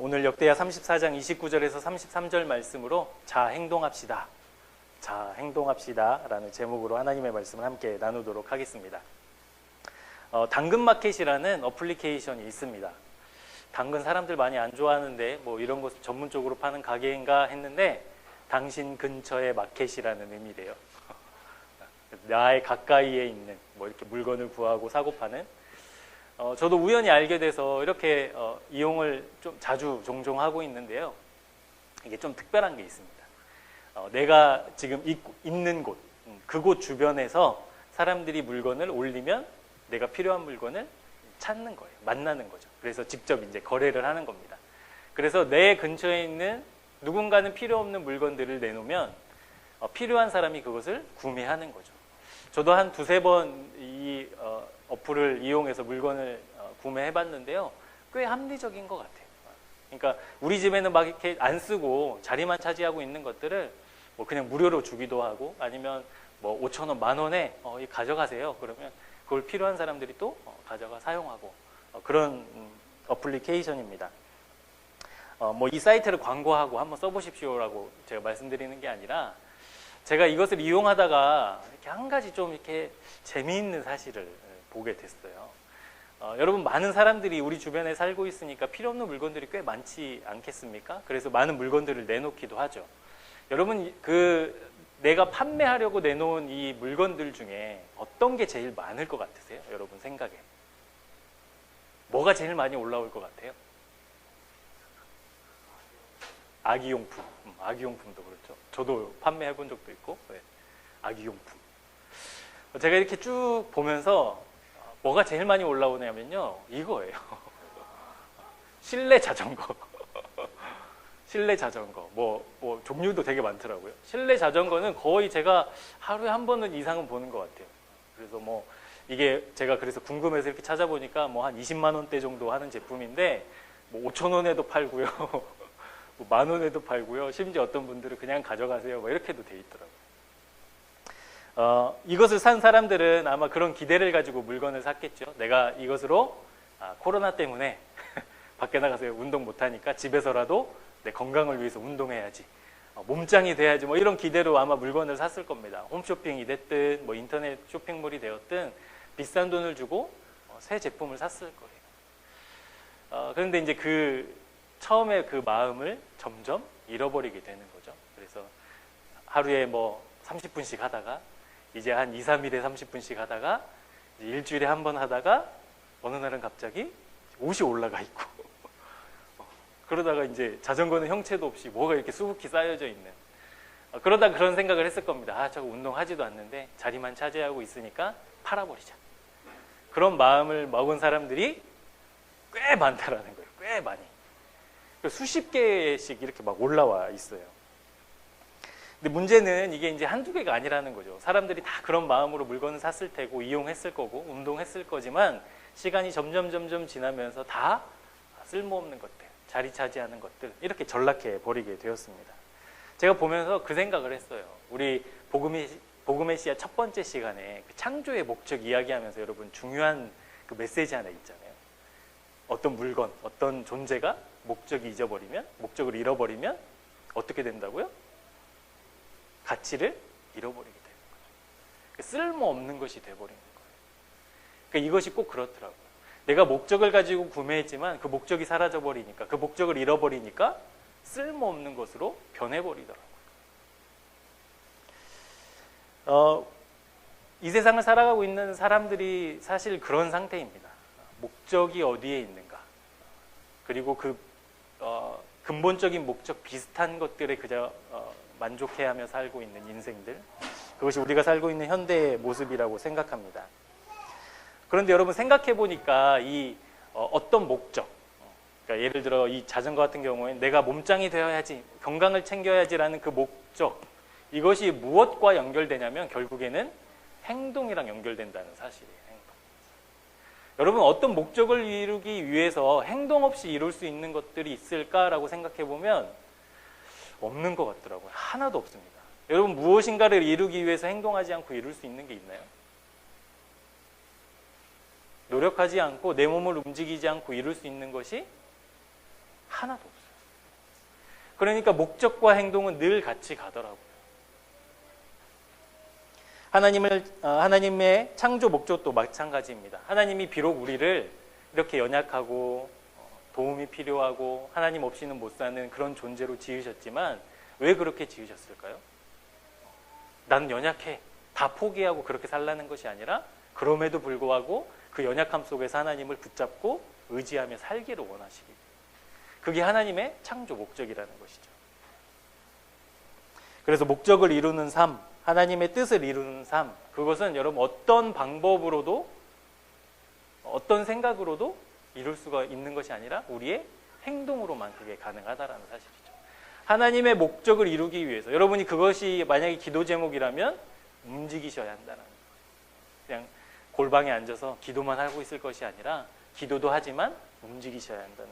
오늘 역대하 34장 29절에서 33절 말씀으로 자 행동합시다. 자 행동합시다 라는 제목으로 하나님의 말씀을 함께 나누도록 하겠습니다. 당근마켓이라는 어플리케이션이 있습니다. 당근 사람들 많이 안 좋아하는데 뭐 이런 것 전문적으로 파는 가게인가 했는데 당신 근처의 마켓이라는 의미래요. 나의 가까이에 있는 뭐 이렇게 물건을 구하고 사고 파는 저도 우연히 알게 돼서 이렇게 이용을 좀 자주 종종 하고 있는데요. 이게 좀 특별한 게 있습니다. 내가 지금 있는 곳, 그곳 주변에서 사람들이 물건을 올리면 내가 필요한 물건을 찾는 거예요. 만나는 거죠. 그래서 직접 이제 거래를 하는 겁니다. 그래서 내 근처에 있는 누군가는 필요 없는 물건들을 내놓으면 필요한 사람이 그것을 구매하는 거죠. 저도 한 두세 번 이 어플을 이용해서 물건을 구매해 봤는데요. 꽤 합리적인 것 같아요. 그러니까 우리 집에는 막 이렇게 안 쓰고 자리만 차지하고 있는 것들을 뭐 그냥 무료로 주기도 하고 아니면 뭐 5,000원, 10,000원에 가져가세요. 그러면 그걸 필요한 사람들이 또 가져가 사용하고 그런 어플리케이션입니다. 뭐 이 사이트를 광고하고 한번 써보십시오라고 제가 말씀드리는 게 아니라 제가 이것을 이용하다가 이렇게 한 가지 좀 이렇게 재미있는 사실을 보게 됐어요. 여러분 많은 사람들이 우리 주변에 살고 있으니까 필요 없는 물건들이 꽤 많지 않겠습니까? 그래서 많은 물건들을 내놓기도 하죠. 여러분 내가 판매하려고 내놓은 이 물건들 중에 어떤 게 제일 많을 것 같으세요? 여러분 생각에 뭐가 제일 많이 올라올 것 같아요? 아기용품, 아기용품도 그렇죠. 저도 판매해 본 적도 있고 아기용품. 제가 이렇게 쭉 보면서 뭐가 제일 많이 올라오냐면요 이거예요. 실내 자전거. 실내 자전거 뭐 종류도 되게 많더라고요. 실내 자전거는 거의 제가 하루에 한 번은 이상은 보는 것 같아요. 그래서 뭐 이게 제가 그래서 궁금해서 이렇게 찾아보니까 뭐 한 20만 원대 정도 하는 제품인데 뭐 5,000원에도 팔고요. 뭐 10,000원에도 팔고요. 심지어 어떤 분들은 그냥 가져가세요. 뭐 이렇게도 돼 있더라고요. 이것을 산 사람들은 아마 그런 기대를 가지고 물건을 샀겠죠. 내가 이것으로 코로나 때문에 밖에 나가서 운동 못하니까 집에서라도 내 건강을 위해서 운동해야지, 몸짱이 돼야지, 뭐 이런 기대로 아마 물건을 샀을 겁니다. 홈쇼핑이 됐든 뭐 인터넷 쇼핑몰이 되었든 비싼 돈을 주고 새 제품을 샀을 거예요. 그런데 이제 처음에 그 마음을 점점 잃어버리게 되는 거죠. 그래서 하루에 뭐 30분씩 하다가 이제 한 2, 3일에 30분씩 하다가 이제 일주일에 한 번 하다가 어느 날은 갑자기 옷이 올라가 있고 그러다가 이제 자전거는 형체도 없이 뭐가 이렇게 수북히 쌓여져 있는 그러다 그런 생각을 했을 겁니다. 저거 운동하지도 않는데 자리만 차지하고 있으니까 팔아버리자. 그런 마음을 먹은 사람들이 꽤 많다라는 거예요. 꽤 많이. 수십 개씩 이렇게 막 올라와 있어요. 근데 문제는 이게 이제 한두 개가 아니라는 거죠. 사람들이 다 그런 마음으로 물건을 샀을 테고 이용했을 거고 운동했을 거지만 시간이 점점 지나면서 다 쓸모없는 것들, 자리 차지하는 것들 이렇게 전락해 버리게 되었습니다. 제가 보면서 그 생각을 했어요. 우리 복음의 씨앗 첫 번째 시간에 그 창조의 목적 이야기하면서 여러분 중요한 그 메시지 하나 있잖아요. 어떤 물건, 어떤 존재가 목적을 잃어버리면 어떻게 된다고요? 가치를 잃어버리게 되는 거죠. 쓸모없는 것이 돼버리는 거예요. 그러니까 이것이 꼭 그렇더라고요. 내가 목적을 가지고 구매했지만 그 목적이 사라져버리니까, 그 목적을 잃어버리니까 쓸모없는 것으로 변해버리더라고요. 이 세상을 살아가고 있는 사람들이 사실 그런 상태입니다. 목적이 어디에 있는가, 그리고 근본적인 목적 비슷한 것들에 그저 만족해하며 살고 있는 인생들, 그것이 우리가 살고 있는 현대의 모습이라고 생각합니다. 그런데 여러분 생각해 보니까 어떤 목적, 그러니까 예를 들어 이 자전거 같은 경우에 내가 몸짱이 되어야지, 건강을 챙겨야지라는 그 목적, 이것이 무엇과 연결되냐면 결국에는 행동이랑 연결된다는 사실이에요. 여러분 어떤 목적을 이루기 위해서 행동 없이 이룰 수 있는 것들이 있을까라고 생각해 보면 없는 것 같더라고요. 하나도 없습니다. 여러분 무엇인가를 이루기 위해서 행동하지 않고 이룰 수 있는 게 있나요? 노력하지 않고 내 몸을 움직이지 않고 이룰 수 있는 것이 하나도 없어요. 그러니까 목적과 행동은 늘 같이 가더라고요. 하나님의 창조 목적도 마찬가지입니다. 하나님이 비록 우리를 이렇게 연약하고 도움이 필요하고 하나님 없이는 못 사는 그런 존재로 지으셨지만 왜 그렇게 지으셨을까요? 난 연약해. 다 포기하고 그렇게 살라는 것이 아니라 그럼에도 불구하고 그 연약함 속에서 하나님을 붙잡고 의지하며 살기를 원하시기. 그게 하나님의 창조 목적이라는 것이죠. 그래서 목적을 이루는 삶, 하나님의 뜻을 이루는 삶, 그것은 여러분 어떤 방법으로도 어떤 생각으로도 이룰 수가 있는 것이 아니라 우리의 행동으로만 그게 가능하다라는 사실이죠. 하나님의 목적을 이루기 위해서 여러분이 그것이 만약에 기도 제목이라면 움직이셔야 한다는 거예요. 그냥 골방에 앉아서 기도만 하고 있을 것이 아니라 기도도 하지만 움직이셔야 한다는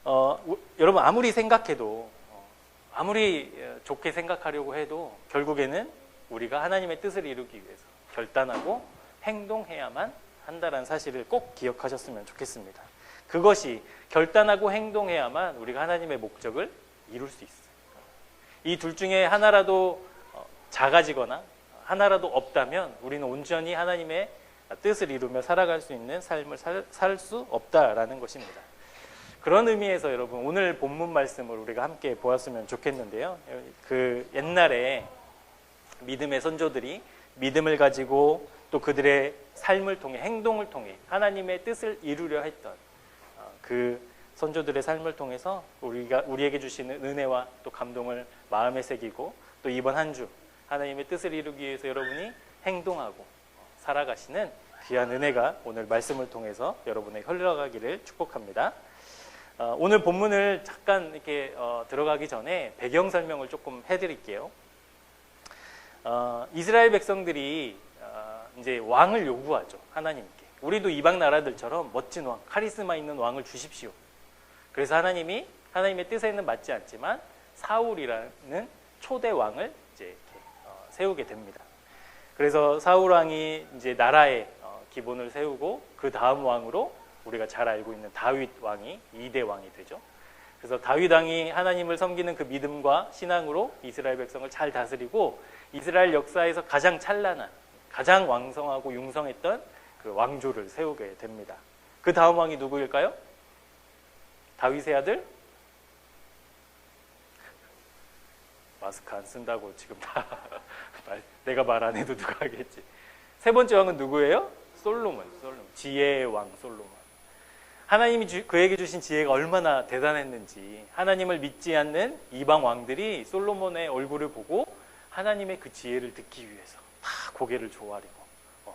거예요. 여러분 아무리 생각해도 아무리 좋게 생각하려고 해도 결국에는 우리가 하나님의 뜻을 이루기 위해서 결단하고 행동해야만 한다는 사실을 꼭 기억하셨으면 좋겠습니다. 그것이 결단하고 행동해야만 우리가 하나님의 목적을 이룰 수 있어요. 이 둘 중에 하나라도 작아지거나 하나라도 없다면 우리는 온전히 하나님의 뜻을 이루며 살아갈 수 있는 삶을 살 수 없다라는 것입니다. 그런 의미에서 여러분 오늘 본문 말씀을 우리가 함께 보았으면 좋겠는데요. 그 옛날에 믿음의 선조들이 믿음을 가지고 또 그들의 삶을 통해 행동을 통해 하나님의 뜻을 이루려 했던 그 선조들의 삶을 통해서 우리에게 주시는 은혜와 또 감동을 마음에 새기고 또 이번 한 주 하나님의 뜻을 이루기 위해서 여러분이 행동하고 살아가시는 귀한 은혜가 오늘 말씀을 통해서 여러분에게 흘러가기를 축복합니다. 오늘 본문을 잠깐 이렇게 들어가기 전에 배경 설명을 조금 해드릴게요. 이스라엘 백성들이 이제 왕을 요구하죠. 하나님께. 우리도 이방 나라들처럼 멋진 왕, 카리스마 있는 왕을 주십시오. 그래서 하나님이 하나님의 뜻에는 맞지 않지만 사울이라는 초대 왕을 이제 이렇게 세우게 됩니다. 그래서 사울 왕이 이제 나라의 기본을 세우고 그 다음 왕으로 우리가 잘 알고 있는 다윗 왕이 2대 왕이 되죠. 그래서 다윗 왕이 하나님을 섬기는 그 믿음과 신앙으로 이스라엘 백성을 잘 다스리고 이스라엘 역사에서 가장 찬란한, 가장 왕성하고 융성했던 그 왕조를 세우게 됩니다. 그 다음 왕이 누구일까요? 다윗의 아들? 마스크 안 쓴다고 지금 다 내가 말 안 해도 누가 하겠지. 세 번째 왕은 누구예요? 솔로몬. 지혜의 왕 솔로몬. 하나님이 그에게 주신 지혜가 얼마나 대단했는지 하나님을 믿지 않는 이방 왕들이 솔로몬의 얼굴을 보고 하나님의 그 지혜를 듣기 위해서 다 고개를 조아리고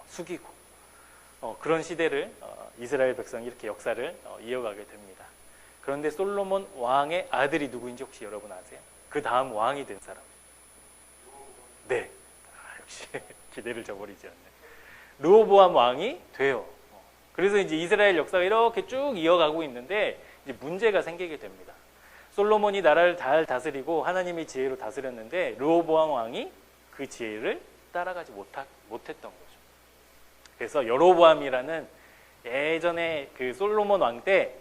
숙이고 그런 시대를 이스라엘 백성이 이렇게 역사를 이어가게 됩니다. 그런데 솔로몬 왕의 아들이 누구인지 혹시 여러분 아세요? 그 다음 왕이 된 사람. 네. 역시 기대를 저버리지 않네. 르호보암 왕이 돼요. 그래서 이제 이스라엘 역사가 이렇게 쭉 이어가고 있는데 이제 문제가 생기게 됩니다. 솔로몬이 나라를 잘 다스리고 하나님의 지혜로 다스렸는데 르호보암 왕이 그 지혜를 따라가지 못했던 거죠. 그래서 여로보암이라는 예전에 그 솔로몬 왕 때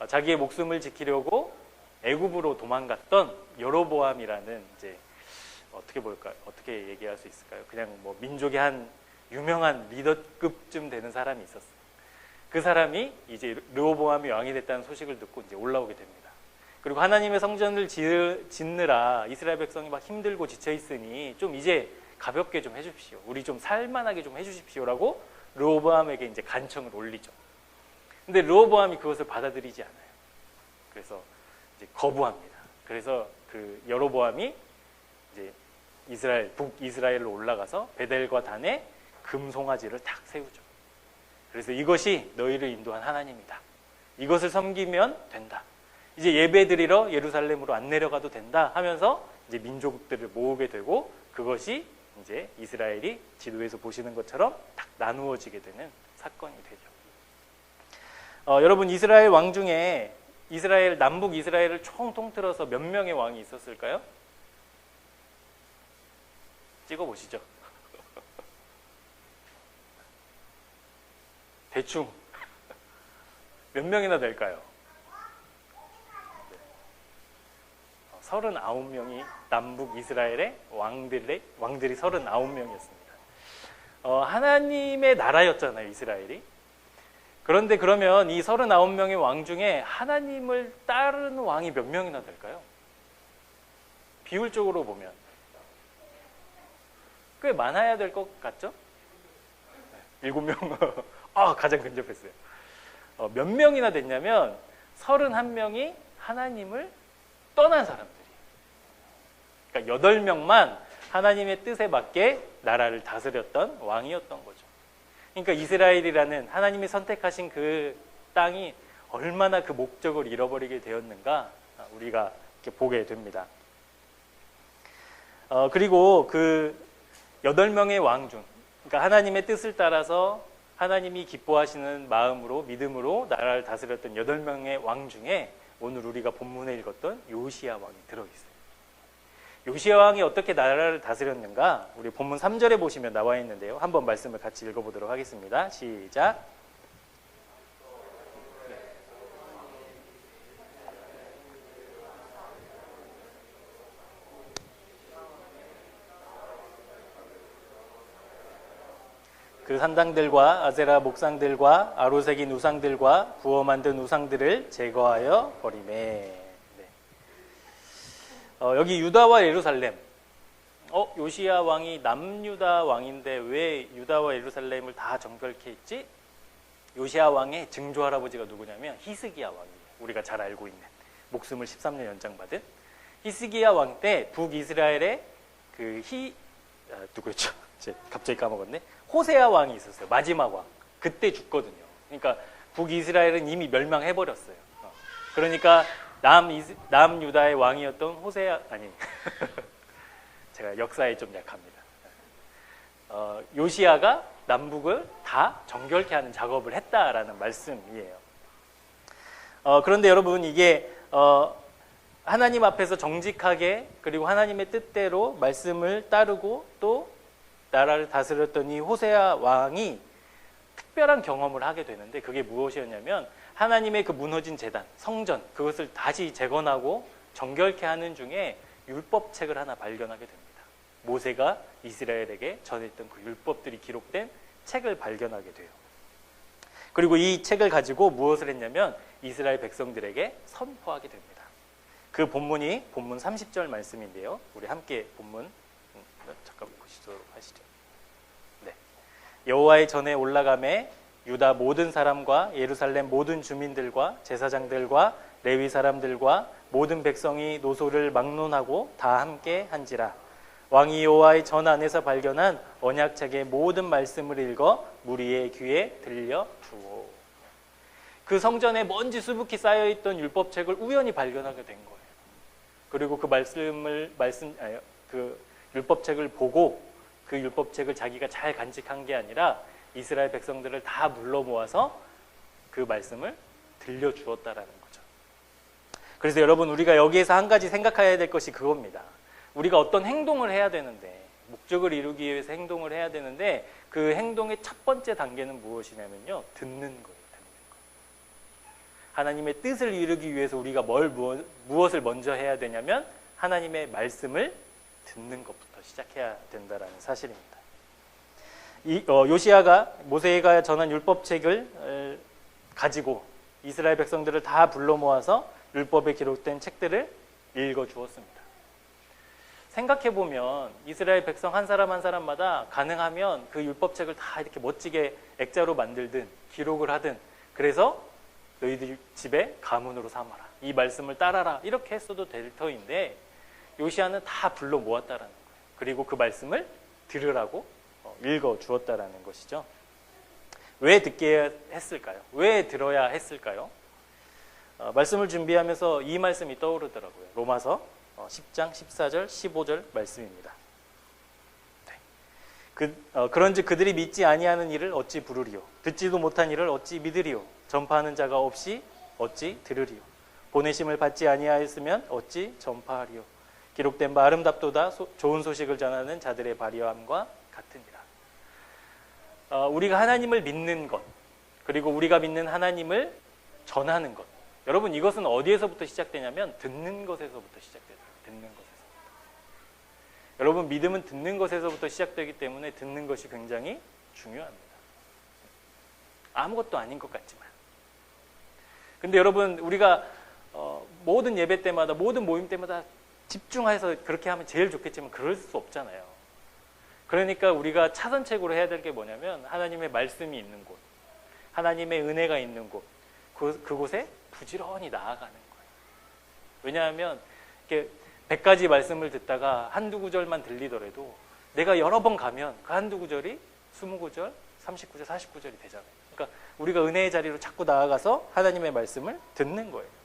자기의 목숨을 지키려고 애굽으로 도망갔던 여로보암이라는 이제 어떻게 얘기할 수 있을까요? 그냥 뭐 민족의 한 유명한 리더급쯤 되는 사람이 있었어요. 그 사람이 이제 르호보암이 왕이 됐다는 소식을 듣고 이제 올라오게 됩니다. 그리고 하나님의 성전을 짓느라 이스라엘 백성이 막 힘들고 지쳐 있으니 좀 이제 가볍게 좀 해주십시오. 우리 좀 살만하게 좀 해주십시오라고 르호보암에게 이제 간청을 올리죠. 근데 르호보암이 그것을 받아들이지 않아요. 그래서 이제 거부합니다. 그래서 그 여로보암이 이제 북이스라엘로 올라가서 베델과 단에 금송아지를 탁 세우죠. 그래서 이것이 너희를 인도한 하나님이다. 이것을 섬기면 된다. 이제 예배드리러 예루살렘으로 안 내려가도 된다 하면서 이제 민족들을 모으게 되고 그것이 이제 이스라엘이 지도에서 보시는 것처럼 딱 나누어지게 되는 사건이 되죠. 여러분 이스라엘 왕 중에 남북 이스라엘을 총 통틀어서 몇 명의 왕이 있었을까요? 찍어보시죠. 대충 몇 명이나 될까요? 39명이 남북 이스라엘의 왕들이 39명이었습니다. 하나님의 나라였잖아요, 이스라엘이. 그런데 그러면 이 39명의 왕 중에 하나님을 따르는 왕이 몇 명이나 될까요? 비율적으로 보면 꽤 많아야 될 것 같죠? 7명. 가장 근접했어요. 몇 명이나 됐냐면 31명이 하나님을 떠난 사람들이. 그러니까 8명만 하나님의 뜻에 맞게 나라를 다스렸던 왕이었던 거죠. 그러니까 이스라엘이라는 하나님이 선택하신 그 땅이 얼마나 그 목적을 잃어버리게 되었는가 우리가 이렇게 보게 됩니다. 그리고 그 8명의 왕 중, 그러니까 하나님의 뜻을 따라서 하나님이 기뻐하시는 마음으로 믿음으로 나라를 다스렸던 8명의 왕 중에 오늘 우리가 본문에 읽었던 요시야 왕이 들어있어요. 요시야 왕이 어떻게 나라를 다스렸는가? 우리 본문 3절에 보시면 나와 있는데요. 한번 말씀을 같이 읽어보도록 하겠습니다. 시작. 그 산당들과 아세라 목상들과 아로새긴 우상들과 부어 만든 우상들을 제거하여 버리매. 네. 여기 유다와 예루살렘. 요시야 왕이 남유다 왕인데 왜 유다와 예루살렘을 다 정결케 했지? 요시야 왕의 증조 할아버지가 누구냐면 히스기야 왕이에요. 우리가 잘 알고 있는 목숨을 13년 연장받은 히스기야 왕 때 북이스라엘의 누구였죠? 갑자기 까먹었네. 호세아 왕이 있었어요. 마지막 왕. 그때 죽거든요. 그러니까 북이스라엘은 이미 멸망해버렸어요. 그러니까 남유다의 왕이었던 제가 역사에 좀 약합니다. 요시야가 남북을 다 정결케 하는 작업을 했다라는 말씀이에요. 그런데 여러분 이게 하나님 앞에서 정직하게 그리고 하나님의 뜻대로 말씀을 따르고 또 나라를 다스렸던 이 호세아 왕이 특별한 경험을 하게 되는데 그게 무엇이었냐면 하나님의 그 무너진 제단, 성전 그것을 다시 재건하고 정결케 하는 중에 율법책을 하나 발견하게 됩니다. 모세가 이스라엘에게 전했던 그 율법들이 기록된 책을 발견하게 돼요. 그리고 이 책을 가지고 무엇을 했냐면 이스라엘 백성들에게 선포하게 됩니다. 그 본문이 본문 30절 말씀인데요. 우리 함께 본문 잠깐 보시도록 하시죠. 네. 여호와의 전에 올라가매 유다 모든 사람과 예루살렘 모든 주민들과 제사장들과 레위 사람들과 모든 백성이 노소를 막론하고 다 함께 한지라. 왕이 여호와의 전 안에서 발견한 언약책의 모든 말씀을 읽어 무리의 귀에 들려 주오. 그 성전에 먼지 수북히 쌓여있던 율법책을 우연히 발견하게 된 거예요. 그리고 그 율법책을 보고 그 율법책을 자기가 잘 간직한 게 아니라 이스라엘 백성들을 다 불러 모아서 그 말씀을 들려주었다라는 거죠. 그래서 여러분 우리가 여기에서 한 가지 생각해야 될 것이 그겁니다. 우리가 어떤 행동을 해야 되는데 목적을 이루기 위해서 행동을 해야 되는데 그 행동의 첫 번째 단계는 무엇이냐면요. 듣는 거예요. 듣는 거. 하나님의 뜻을 이루기 위해서 우리가 무엇을 먼저 해야 되냐면 하나님의 말씀을 듣는 것부터 시작해야 된다는 사실입니다. 요시야가 모세가 전한 율법책을 가지고 이스라엘 백성들을 다 불러 모아서 율법에 기록된 책들을 읽어 주었습니다. 생각해보면 이스라엘 백성 한 사람 한 사람마다 가능하면 그 율법책을 다 이렇게 멋지게 액자로 만들든 기록을 하든 그래서 너희들 집에 가문으로 삼아라. 이 말씀을 따라라. 이렇게 했어도 될 터인데 요시야는 다 불러 모았다라는 거예요. 그리고 그 말씀을 들으라고 읽어 주었다라는 것이죠. 왜 듣게 했을까요? 왜 들어야 했을까요? 말씀을 준비하면서 이 말씀이 떠오르더라고요. 로마서 10장 14절 15절 말씀입니다. 네. 그런즉 그들이 믿지 아니하는 일을 어찌 부르리요? 듣지도 못한 일을 어찌 믿으리요? 전파하는 자가 없이 어찌 들으리요? 보내심을 받지 아니하였으면 어찌 전파하리요? 기록된 바 아름답도다 좋은 소식을 전하는 자들의 발휘함과 같으니라. 우리가 하나님을 믿는 것 그리고 우리가 믿는 하나님을 전하는 것 여러분 이것은 어디에서부터 시작되냐면 듣는 것에서부터 시작돼요. 듣는 것에서부터. 여러분, 믿음은 듣는 것에서부터 시작되기 때문에 듣는 것이 굉장히 중요합니다. 아무것도 아닌 것 같지만. 근데 여러분, 우리가 모든 예배 때마다, 모든 모임 때마다 집중해서 그렇게 하면 제일 좋겠지만 그럴 수 없잖아요. 그러니까 우리가 차선책으로 해야 될 게 뭐냐면 하나님의 말씀이 있는 곳, 하나님의 은혜가 있는 곳, 그곳에 부지런히 나아가는 거예요. 왜냐하면 이렇게 100가지 말씀을 듣다가 한두 구절만 들리더라도 내가 여러 번 가면 그 한두 구절이 20구절, 30구절, 40구절이 되잖아요. 그러니까 우리가 은혜의 자리로 자꾸 나아가서 하나님의 말씀을 듣는 거예요.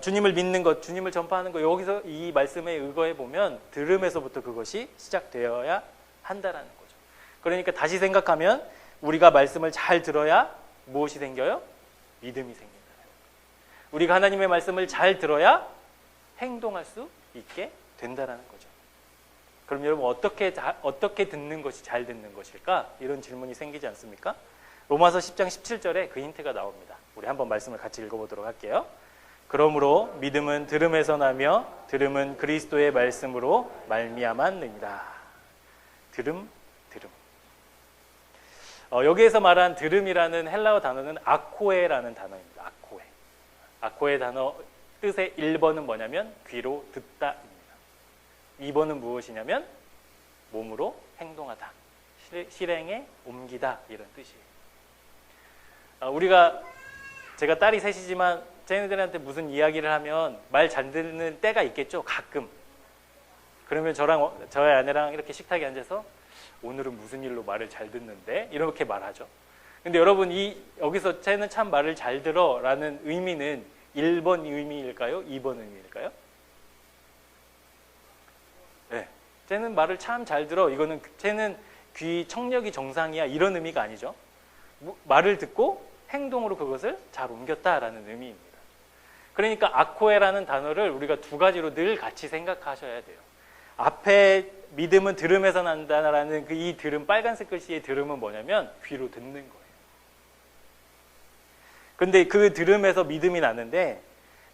주님을 믿는 것, 주님을 전파하는 것, 여기서 이 말씀에 의거해 보면 들음에서부터 그것이 시작되어야 한다라는 거죠. 그러니까 다시 생각하면 우리가 말씀을 잘 들어야 무엇이 생겨요? 믿음이 생긴다. 우리가 하나님의 말씀을 잘 들어야 행동할 수 있게 된다라는 거죠. 그럼 여러분, 어떻게 듣는 것이 잘 듣는 것일까? 이런 질문이 생기지 않습니까? 로마서 10장 17절에 그 힌트가 나옵니다. 우리 한번 말씀을 같이 읽어보도록 할게요. 그러므로 믿음은 들음에서 나며 들음은 그리스도의 말씀으로 말미암았느니라. 들음. 여기에서 말한 들음이라는 헬라어 단어는 아코에라는 단어입니다. 아코에 단어 뜻의 1번은 뭐냐면 귀로 듣다입니다. 2번은 무엇이냐면 몸으로 행동하다, 실행에 옮기다, 이런 뜻이에요. 제가 딸이 셋이지만 쟤네들한테 무슨 이야기를 하면 말 잘 듣는 때가 있겠죠, 가끔. 그러면 저의 아내랑 이렇게 식탁에 앉아서 오늘은 무슨 일로 말을 잘 듣는데? 이렇게 말하죠. 근데 여러분, 여기서 쟤는 참 말을 잘 들어 라는 의미는 1번 의미일까요? 2번 의미일까요? 네. 쟤는 말을 참 잘 들어. 쟤는 귀 청력이 정상이야. 이런 의미가 아니죠. 말을 듣고 행동으로 그것을 잘 옮겼다라는 의미입니다. 그러니까 아코에라는 단어를 우리가 두 가지로 늘 같이 생각하셔야 돼요. 앞에 믿음은 들음에서 난다라는 이 들음, 빨간색 글씨의 들음은 뭐냐면 귀로 듣는 거예요. 근데 그 들음에서 믿음이 나는데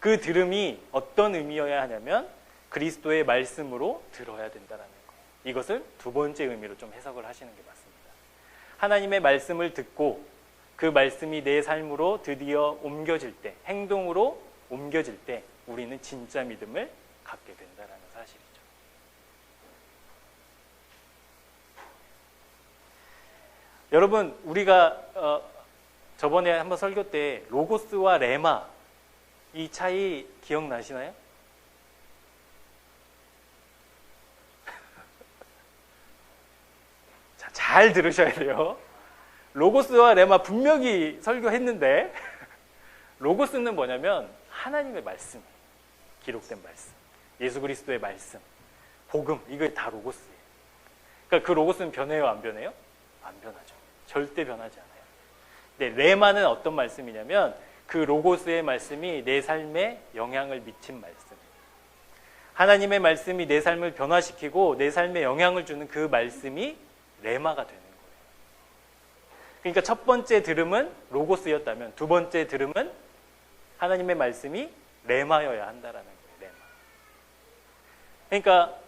그 들음이 어떤 의미여야 하냐면 그리스도의 말씀으로 들어야 된다는 거예요. 이것을 두 번째 의미로 좀 해석을 하시는 게 맞습니다. 하나님의 말씀을 듣고 그 말씀이 내 삶으로 드디어 옮겨질 때, 행동으로 옮겨질 때 우리는 진짜 믿음을 갖게 된다는 사실이죠. 여러분, 우리가 저번에 한번 설교 때 로고스와 레마, 이 차이 기억나시나요? 자, 잘 들으셔야 돼요. 로고스와 레마 분명히 설교했는데 로고스는 뭐냐면 하나님의 말씀, 기록된 말씀, 예수 그리스도의 말씀, 복음, 이게 다 로고스예요. 그러니까 그 로고스는 변해요, 안 변해요? 안 변하죠. 절대 변하지 않아요. 근데 레마는 어떤 말씀이냐면 그 로고스의 말씀이 내 삶에 영향을 미친 말씀. 하나님의 말씀이 내 삶을 변화시키고 내 삶에 영향을 주는 그 말씀이 레마가 되는 거예요. 그러니까 첫 번째 들음은 로고스였다면 두 번째 들음은 하나님의 말씀이 레마여야 한다라는 거예요. 레마. 그러니까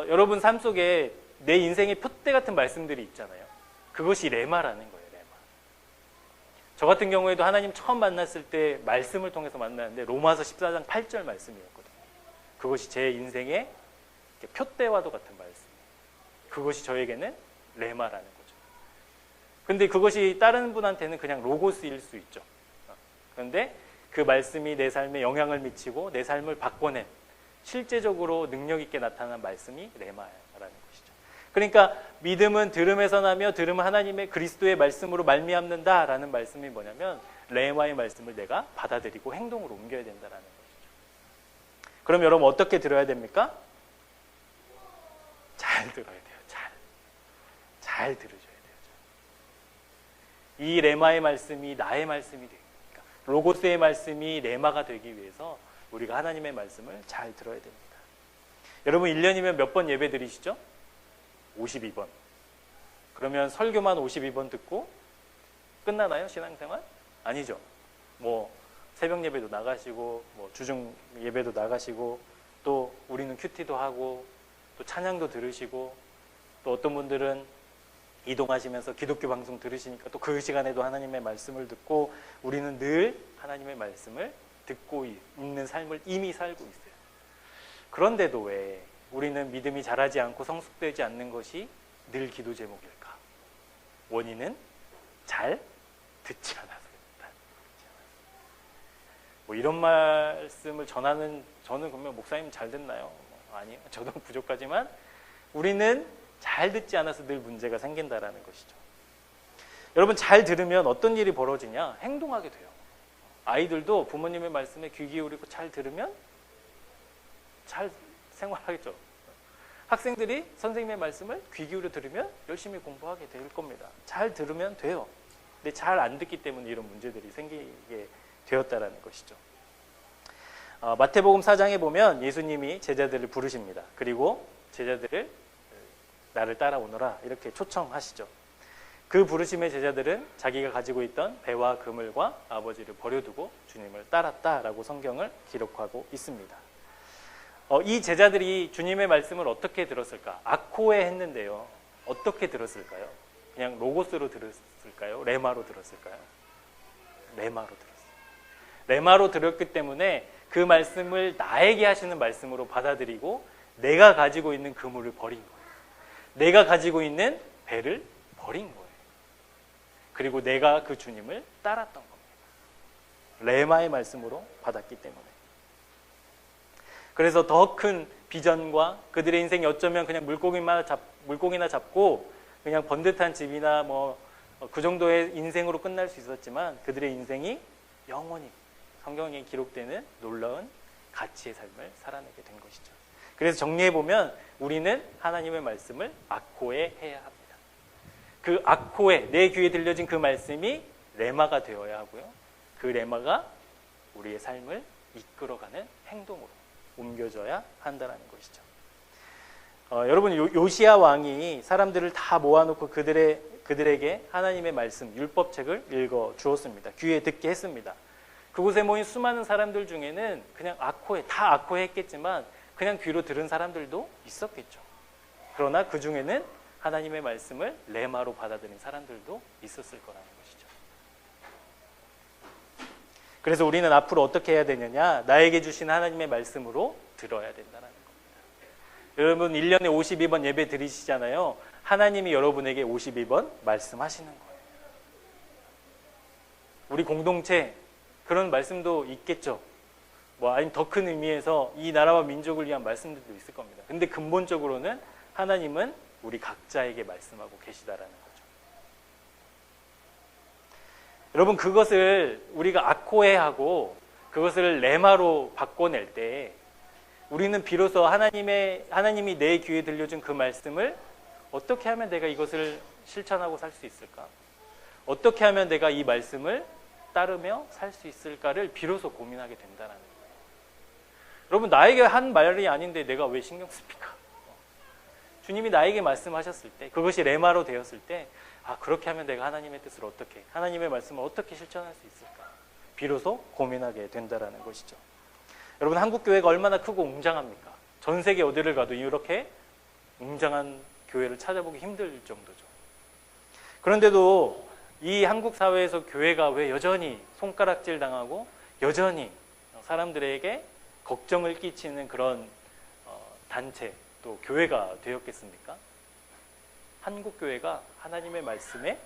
여러분 삶 속에 내 인생의 표대 같은 말씀들이 있잖아요. 그것이 레마라는 거예요. 레마. 저 같은 경우에도 하나님 처음 만났을 때 말씀을 통해서 만났는데 로마서 14장 8절 말씀이었거든요. 그것이 제 인생의 표대와도 같은 말씀이에요. 그것이 저에게는 레마라는 거죠. 근데 그것이 다른 분한테는 그냥 로고스일 수 있죠. 그런데 그 말씀이 내 삶에 영향을 미치고 내 삶을 바꿔낸 실제적으로 능력 있게 나타난 말씀이 레마라는 것이죠. 그러니까 믿음은 들음에서 나며 들음은 하나님의 그리스도의 말씀으로 말미암는다라는 말씀이 뭐냐면 레마의 말씀을 내가 받아들이고 행동으로 옮겨야 된다라는 것이죠. 그럼 여러분 어떻게 들어야 됩니까? 잘 들어야 돼요. 잘 들으셔야 돼요. 이 레마의 말씀이 나의 말씀이 됩니다. 로고스의 말씀이 레마가 되기 위해서 우리가 하나님의 말씀을 잘 들어야 됩니다. 여러분 1년이면 몇 번 예배 드리시죠? 52번. 그러면 설교만 52번 듣고 끝나나요? 신앙생활? 아니죠. 뭐 새벽 예배도 나가시고 뭐 주중 예배도 나가시고 또 우리는 큐티도 하고 또 찬양도 들으시고 또 어떤 분들은 이동하시면서 기독교 방송 들으시니까 또 그 시간에도 하나님의 말씀을 듣고 우리는 늘 하나님의 말씀을 듣고 있는 삶을 이미 살고 있어요. 그런데도 왜 우리는 믿음이 자라지 않고 성숙되지 않는 것이 늘 기도 제목일까? 원인은 잘 듣지 않아서입니다. 뭐 이런 말씀을 전하는 저는 그러면 목사님 잘 듣나요? 아니요. 저도 부족하지만 우리는 잘 듣지 않아서 늘 문제가 생긴다라는 것이죠. 여러분 잘 들으면 어떤 일이 벌어지냐? 행동하게 돼요. 아이들도 부모님의 말씀에 귀 기울이고 잘 들으면 잘 생활하겠죠. 학생들이 선생님의 말씀을 귀 기울여 들으면 열심히 공부하게 될 겁니다. 잘 들으면 돼요. 근데 잘 안 듣기 때문에 이런 문제들이 생기게 되었다라는 것이죠. 마태복음 4장에 보면 예수님이 제자들을 부르십니다. 그리고 제자들을 나를 따라오너라 이렇게 초청하시죠. 그 부르심의 제자들은 자기가 가지고 있던 배와 그물과 아버지를 버려두고 주님을 따랐다라고 성경을 기록하고 있습니다. 이 제자들이 주님의 말씀을 어떻게 들었을까? 아코에 했는데요. 어떻게 들었을까요? 그냥 로고스로 들었을까요? 레마로 들었을까요? 레마로 들었어요. 레마로 들었기 때문에 그 말씀을 나에게 하시는 말씀으로 받아들이고 내가 가지고 있는 그물을 버린 거예요. 내가 가지고 있는 배를 버린 거예요. 그리고 내가 그 주님을 따랐던 겁니다. 레마의 말씀으로 받았기 때문에. 그래서 더 큰 비전과 그들의 인생이 어쩌면 그냥 물고기나 잡고 그냥 번듯한 집이나 뭐 그 정도의 인생으로 끝날 수 있었지만 그들의 인생이 영원히 성경에 기록되는 놀라운 가치의 삶을 살아내게 된 것이죠. 그래서 정리해보면 우리는 하나님의 말씀을 아코에 해야 합니다. 그 아코에 내 귀에 들려진 그 말씀이 레마가 되어야 하고요. 그 레마가 우리의 삶을 이끌어가는 행동으로 옮겨져야 한다는 것이죠. 여러분 요시야 왕이 사람들을 다 모아놓고 그들에게 하나님의 말씀 율법책을 읽어 주었습니다. 귀에 듣게 했습니다. 그곳에 모인 수많은 사람들 중에는 그냥 다 아코에 했겠지만 그냥 귀로 들은 사람들도 있었겠죠. 그러나 그 중에는 하나님의 말씀을 레마로 받아들인 사람들도 있었을 거라는 것이죠. 그래서 우리는 앞으로 어떻게 해야 되느냐? 나에게 주신 하나님의 말씀으로 들어야 된다는 겁니다. 여러분 1년에 52번 예배 드리시잖아요. 하나님이 여러분에게 52번 말씀하시는 거예요. 우리 공동체 그런 말씀도 있겠죠. 뭐 아니면 더 큰 의미에서 이 나라와 민족을 위한 말씀들도 있을 겁니다. 근데 근본적으로는 하나님은 우리 각자에게 말씀하고 계시다라는 거죠. 여러분 그것을 우리가 아코에하고 그것을 레마로 바꿔낼 때 우리는 비로소 하나님이 내 귀에 들려준 그 말씀을 어떻게 하면 내가 이것을 실천하고 살 수 있을까? 어떻게 하면 내가 이 말씀을 따르며 살 수 있을까를 비로소 고민하게 된다는 거예요. 여러분 나에게 한 말이 아닌데 내가 왜 신경 씁니까? 주님이 나에게 말씀하셨을 때 그것이 레마로 되었을 때 그렇게 하면 내가 하나님의 뜻을 어떻게 하나님의 말씀을 어떻게 실천할 수 있을까? 비로소 고민하게 된다는 것이죠. 여러분 한국교회가 얼마나 크고 웅장합니까? 전 세계 어디를 가도 이렇게 웅장한 교회를 찾아보기 힘들 정도죠. 그런데도 이 한국 사회에서 교회가 왜 여전히 손가락질 당하고 여전히 사람들에게 걱정을 끼치는 그런 단체 또 교회가 되었겠습니까? 한국 교회가 하나님의 말씀에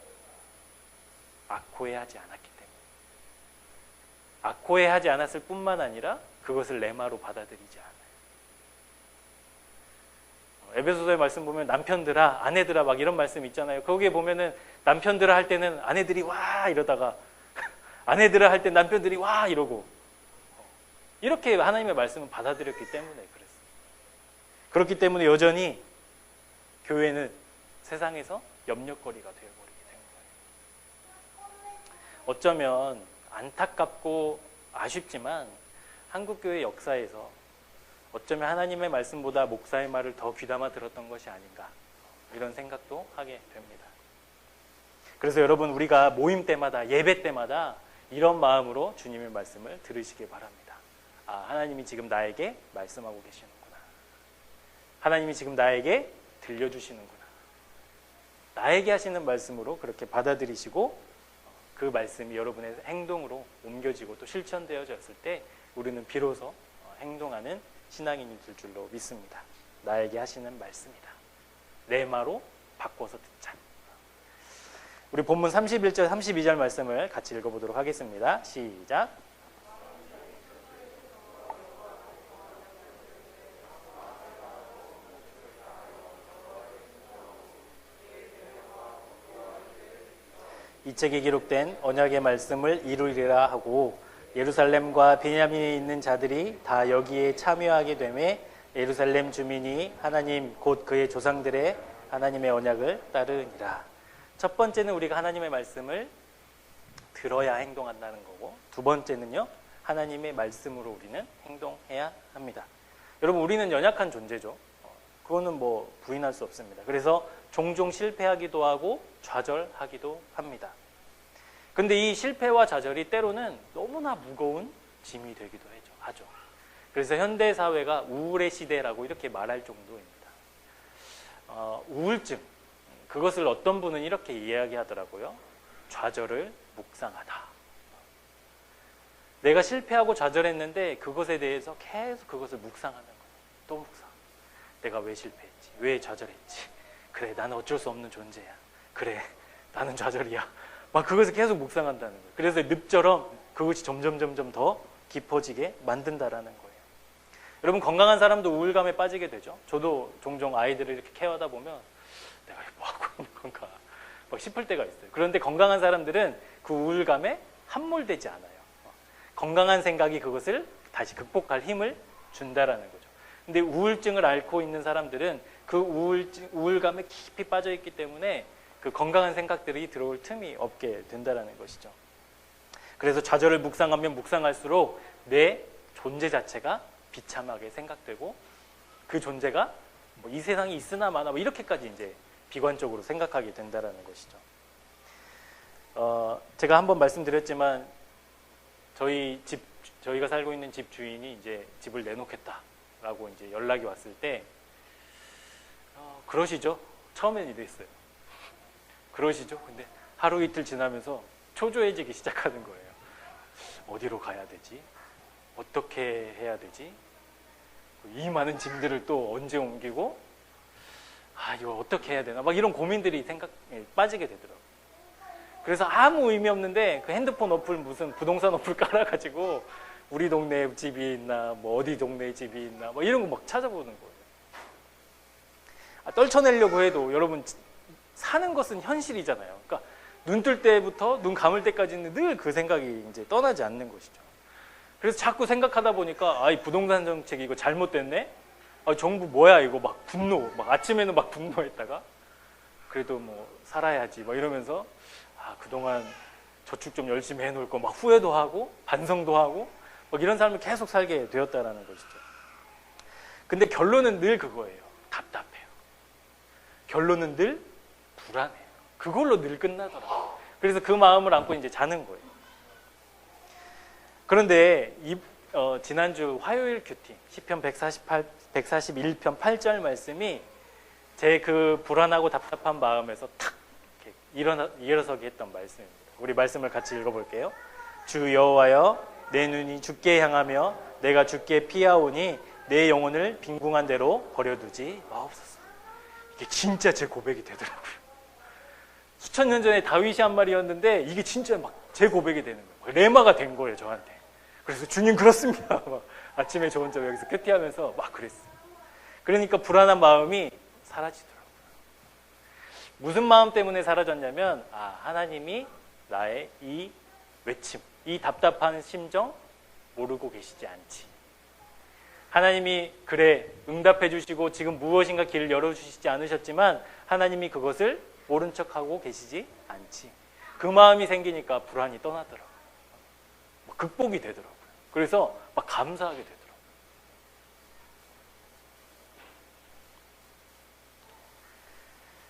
아코해하지 않았기 때문에 아코해하지 않았을 뿐만 아니라 그것을 레마로 받아들이지 않아요. 에베소서의 말씀 보면 남편들아 아내들아 막 이런 말씀 있잖아요. 거기에 보면은 남편들아 할 때는 아내들이 와 이러다가 아내들아 할 때 남편들이 와 이러고 이렇게 하나님의 말씀을 받아들였기 때문에 그랬어요. 그렇기 때문에 여전히 교회는 세상에서 염려거리가 되어버리게 된 거예요. 어쩌면 안타깝고 아쉽지만 한국교회 역사에서 어쩌면 하나님의 말씀보다 목사의 말을 더 귀담아 들었던 것이 아닌가 이런 생각도 하게 됩니다. 그래서 여러분 우리가 모임 때마다 예배 때마다 이런 마음으로 주님의 말씀을 들으시기 바랍니다. 아, 하나님이 지금 나에게 말씀하고 계시는구나. 하나님이 지금 나에게 들려주시는구나. 나에게 하시는 말씀으로 그렇게 받아들이시고 그 말씀이 여러분의 행동으로 옮겨지고 또 실천되어졌을 때 우리는 비로소 행동하는 신앙인이 될 줄로 믿습니다. 나에게 하시는 말씀이다. 내 말로 바꿔서 듣자. 우리 본문 31절 32절 말씀을 같이 읽어보도록 하겠습니다. 시작. 이 책에 기록된 언약의 말씀을 이루리라 하고 예루살렘과 베냐민에 있는 자들이 다 여기에 참여하게 되매 예루살렘 주민이 하나님 곧 그의 조상들의 하나님의 언약을 따르니라. 첫 번째는 우리가 하나님의 말씀을 들어야 행동한다는 거고, 두 번째는요, 하나님의 말씀으로 우리는 행동해야 합니다. 여러분, 우리는 연약한 존재죠. 그거는 뭐 부인할 수 없습니다. 그래서 종종 실패하기도 하고 좌절하기도 합니다. 근데 이 실패와 좌절이 때로는 너무나 무거운 짐이 되기도 하죠. 그래서 현대 사회가 우울의 시대라고 이렇게 말할 정도입니다. 우울증, 그것을 어떤 분은 이렇게 이야기하더라고요. 좌절을 묵상하다. 내가 실패하고 좌절했는데 그것에 대해서 계속 그것을 묵상하는 거예요. 또 묵상. 내가 왜 실패했지? 왜 좌절했지? 그래, 나는 어쩔 수 없는 존재야. 그래, 나는 좌절이야. 막 그것을 계속 묵상한다는 거예요. 그래서 늪처럼 그것이 점점 더 깊어지게 만든다라는 거예요. 여러분, 건강한 사람도 우울감에 빠지게 되죠. 저도 종종 아이들을 이렇게 케어하다 보면 내가 뭐 하고 있는 건가 막 싶을 때가 있어요. 그런데 건강한 사람들은 그 우울감에 함몰되지 않아요. 건강한 생각이 그것을 다시 극복할 힘을 준다라는 거죠. 근데 우울증을 앓고 있는 사람들은 그 우울감에 깊이 빠져 있기 때문에 그 건강한 생각들이 들어올 틈이 없게 된다라는 것이죠. 그래서 좌절을 묵상하면 묵상할수록 내 존재 자체가 비참하게 생각되고 그 존재가 뭐 이 세상이 있으나 마나 뭐 이렇게까지 이제 비관적으로 생각하게 된다라는 것이죠. 제가 한번 말씀드렸지만 저희가 살고 있는 집 주인이 이제 집을 내놓겠다라고 이제 연락이 왔을 때 그러시죠. 처음엔 이랬어요. 그러시죠. 근데 하루 이틀 지나면서 초조해지기 시작하는 거예요. 어디로 가야 되지? 어떻게 해야 되지? 이 많은 짐들을 또 언제 옮기고, 이거 어떻게 해야 되나? 막 이런 고민들이 생각에 빠지게 되더라고요. 그래서 아무 의미 없는데 그 핸드폰 어플 무슨 부동산 어플 깔아가지고 우리 동네에 집이 있나, 뭐 어디 동네에 집이 있나, 뭐 이런 거 막 찾아보는 거예요. 떨쳐내려고 해도 여러분, 사는 것은 현실이잖아요. 그러니까 눈 뜰 때부터 눈 감을 때까지는 늘 그 생각이 이제 떠나지 않는 것이죠. 그래서 자꾸 생각하다 보니까 이 부동산 정책이 이거 잘못됐네? 정부 뭐야 이거 막 분노, 막 아침에는 막 분노했다가 그래도 뭐 살아야지 막 이러면서 그동안 저축 좀 열심히 해놓을 거 막 후회도 하고 반성도 하고 막 이런 삶을 계속 살게 되었다라는 것이죠. 근데 결론은 늘 그거예요. 답답해요. 결론은 늘 불안해요. 그걸로 늘 끝나더라고요. 그래서 그 마음을 안고 이제 자는 거예요. 그런데 지난주 화요일 큐티 시편 141편 8절 말씀이 제 그 불안하고 답답한 마음에서 탁 일어서게 했던 말씀입니다. 우리 말씀을 같이 읽어볼게요. 주 여호와여, 내 눈이 주께 향하며 내가 주께 피하오니 내 영혼을 빈궁한 대로 버려두지 마옵소서. 이게 진짜 제 고백이 되더라고요. 수천 년 전에 다윗이 한 말이었는데 이게 진짜 막 제 고백이 되는 거예요. 레마가 된 거예요, 저한테. 그래서 주님 그렇습니다. 막 아침에 저 혼자 여기서 큐티하면서 막 그랬어요. 그러니까 불안한 마음이 사라지더라고요. 무슨 마음 때문에 사라졌냐면 하나님이 나의 이 외침, 이 답답한 심정 모르고 계시지 않지. 하나님이 그래 응답해 주시고 지금 무엇인가 길을 열어주시지 않으셨지만 하나님이 그것을 모른 척하고 계시지 않지. 그 마음이 생기니까 불안이 떠나더라고요. 극복이 되더라고요. 그래서 막 감사하게 되더라고요.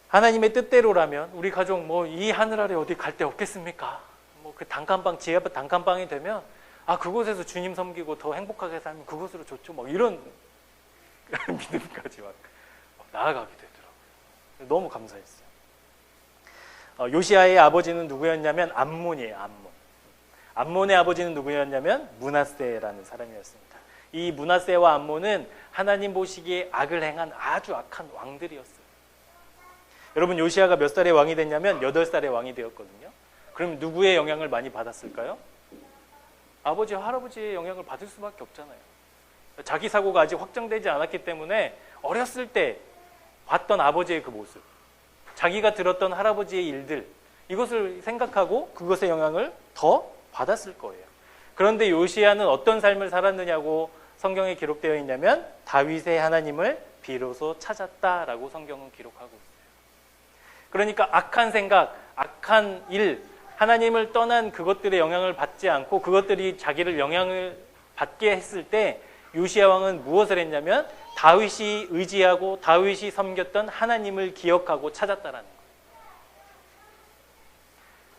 하나님의 뜻대로라면 우리 가족 뭐 이 하늘 아래 어디 갈 데 없겠습니까? 뭐 그 단칸방 지하 단칸방이 되면 아, 그곳에서 주님 섬기고 더 행복하게 살면 그곳으로 좋죠. 막 이런 믿음까지 막 나아가게 되더라고요. 너무 감사했어요. 요시아의 아버지는 누구였냐면 암몬이에요. 암몬. 암몬의 아버지는 누구였냐면 므낫세라는 사람이었습니다. 이 므낫세와 암몬은 하나님 보시기에 악을 행한 아주 악한 왕들이었어요. 여러분, 요시아가 몇 살에 왕이 됐냐면 8살에 왕이 되었거든요. 그럼 누구의 영향을 많이 받았을까요? 아버지와 할아버지의 영향을 받을 수밖에 없잖아요. 자기 사고가 아직 확정되지 않았기 때문에 어렸을 때 봤던 아버지의 그 모습, 자기가 들었던 할아버지의 일들, 이것을 생각하고 그것의 영향을 더 받았을 거예요. 그런데 요시아는 어떤 삶을 살았느냐고 성경에 기록되어 있냐면 다윗의 하나님을 비로소 찾았다라고 성경은 기록하고 있어요. 그러니까 악한 생각, 악한 일, 하나님을 떠난 그것들의 영향을 받지 않고 그것들이 자기를 영향을 받게 했을 때 요시아 왕은 무엇을 했냐면 다윗이 의지하고 다윗이 섬겼던 하나님을 기억하고 찾았다라는 거예요.